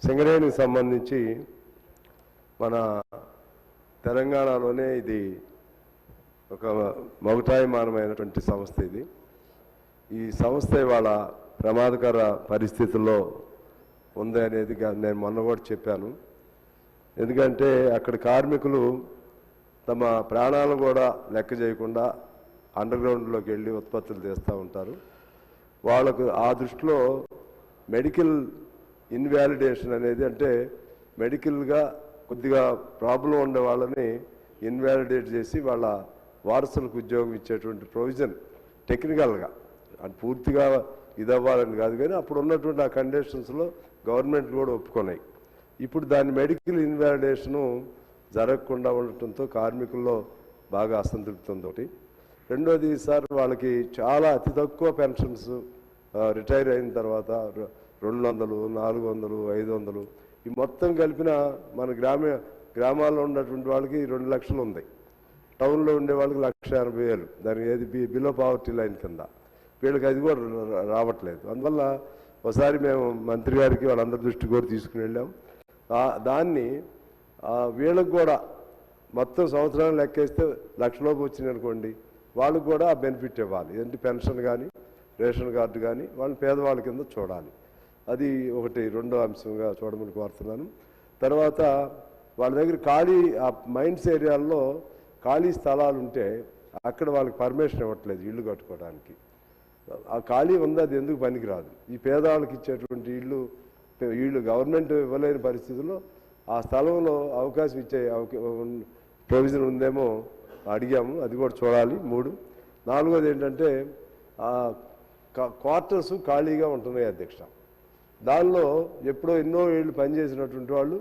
సింగరేణికి సంబంధించి మన తెలంగాణలోనే ఇది ఒక మగుటాయమానమైనటువంటి సంస్థ. ఈ సంస్థ ఇవాళ ప్రమాదకర పరిస్థితుల్లో ఉంది అనేది నేను మొన్న కూడా చెప్పాను. ఎందుకంటే అక్కడ కార్మికులు తమ ప్రాణాలను కూడా లెక్క చేయకుండా అండర్గ్రౌండ్లోకి వెళ్ళి ఉత్పత్తులు తీస్తూ ఉంటారు. వాళ్ళకు ఆ దృష్టిలో మెడికల్ ఇన్వాలిడేషన్ అనేది, అంటే మెడికల్గా కొద్దిగా ప్రాబ్లం ఉండే వాళ్ళని ఇన్వాలిడేట్ చేసి వాళ్ళ వారసులకు ఉద్యోగం ఇచ్చేటువంటి ప్రొవిజన్ టెక్నికల్గా అంటే పూర్తిగా ఇది అవ్వాలని కాదు, కానీ అప్పుడు ఉన్నటువంటి ఆ కండిషన్స్లో గవర్నమెంట్ కూడా ఒప్పుకున్నాయి. ఇప్పుడు దాని మెడికల్ ఇన్వాలిడేషను జరగకుండా ఉండటంతో కార్మికుల్లో బాగా అసంతృప్తి ఉంది ఒకటి. రెండోది సార్, వాళ్ళకి చాలా అతి తక్కువ పెన్షన్స్ రిటైర్ అయిన తర్వాత 200, 400, 500 ఈ మొత్తం కలిపిన మన గ్రామాల్లో ఉన్నటువంటి వాళ్ళకి 2 లక్షలు ఉంది. టౌన్లో ఉండే వాళ్ళకి 1,80,000, దానికి ఏది బిలో పావర్టీ లైన్ కింద. వీళ్ళకి అది కూడా రావట్లేదు. అందువల్ల ఒకసారి మేము మంత్రి గారికి వాళ్ళందరి దృష్టి కూడా తీసుకుని వెళ్ళాం. దాన్ని వీళ్ళకి కూడా మొత్తం సంవత్సరాలు లెక్కేస్తే 1,00,000 లోపు వచ్చింది అనుకోండి, వాళ్ళకు కూడా ఆ బెనిఫిట్ ఇవ్వాలి. ఏంటి పెన్షన్ కానీ రేషన్ కార్డు కానీ వాళ్ళని పేదవాళ్ళ కింద చూడాలి. అది ఒకటి రెండో అంశంగా చూడమని కోరుతున్నాను. తర్వాత వాళ్ళ దగ్గర ఖాళీ ఆ మైన్స్ ఏరియాల్లో ఖాళీ స్థలాలు ఉంటే అక్కడ వాళ్ళకి పర్మిషన్ ఇవ్వట్లేదు ఇళ్ళు కట్టుకోవడానికి. ఆ ఖాళీ ఉంది, అది ఎందుకు పనికిరాదు. ఈ పేదవాళ్ళకి ఇచ్చేటువంటి ఇళ్ళు గవర్నమెంట్ ఇవ్వలేని పరిస్థితుల్లో ఆ స్థలంలో అవకాశం ఇచ్చే ప్రొవిజన్ ఉందేమో అడిగాము, అది కూడా చూడాలి. 3. 4వది ఏంటంటే క్వార్టర్స్ ఖాళీగా ఉంటున్నాయి అధ్యక్ష. దానిలో ఎప్పుడో ఎన్నో ఏళ్ళు పనిచేసినటువంటి వాళ్ళు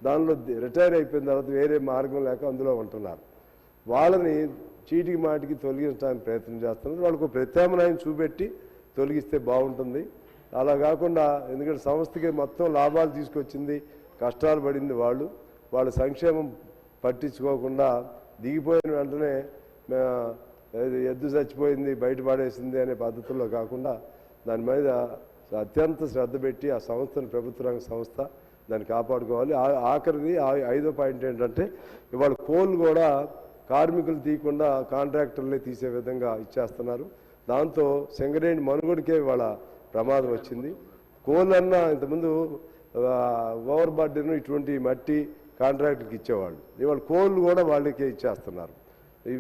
దానిలో రిటైర్ అయిపోయిన తర్వాత వేరే మార్గం లేక అందులో ఉంటున్నారు. వాళ్ళని చీటికి మాటికి తొలగించడానికి ప్రయత్నం చేస్తున్నారు. వాళ్ళకు ప్రత్యామ్నాయం చూపెట్టి తొలగిస్తే బాగుంటుంది. అలా కాకుండా, ఎందుకంటే సంస్థకి మొత్తం లాభాలు తీసుకొచ్చింది, కష్టాలు పడింది వాళ్ళ సంక్షేమం పట్టించుకోకుండా దిగిపోయిన వెంటనే ఎద్దు చచ్చిపోయింది బయట పడేసింది అనే పద్ధతుల్లో కాకుండా దాని మీద అత్యంత శ్రద్ధ పెట్టి ఆ సంస్థను, ప్రభుత్వ రంగ సంస్థ, దాన్ని కాపాడుకోవాలి. ఆఖరిది 5వ పాయింట్ ఏంటంటే, ఇవాళ కోల్ కూడా కార్మికులు తీయకుండా కాంట్రాక్టర్లే తీసే విధంగా ఇచ్చేస్తున్నారు. దాంతో సింగరేణి మనుగడికే ఇవాళ ప్రమాదం వచ్చింది. కోల్ అన్నా ఇంతకుముందు ఓవర్ బర్డెన్ ఇటువంటి మట్టి కాంట్రాక్టర్కి ఇచ్చేవాళ్ళు, ఇవాళ కోల్ కూడా వాళ్ళకే ఇచ్చేస్తున్నారు.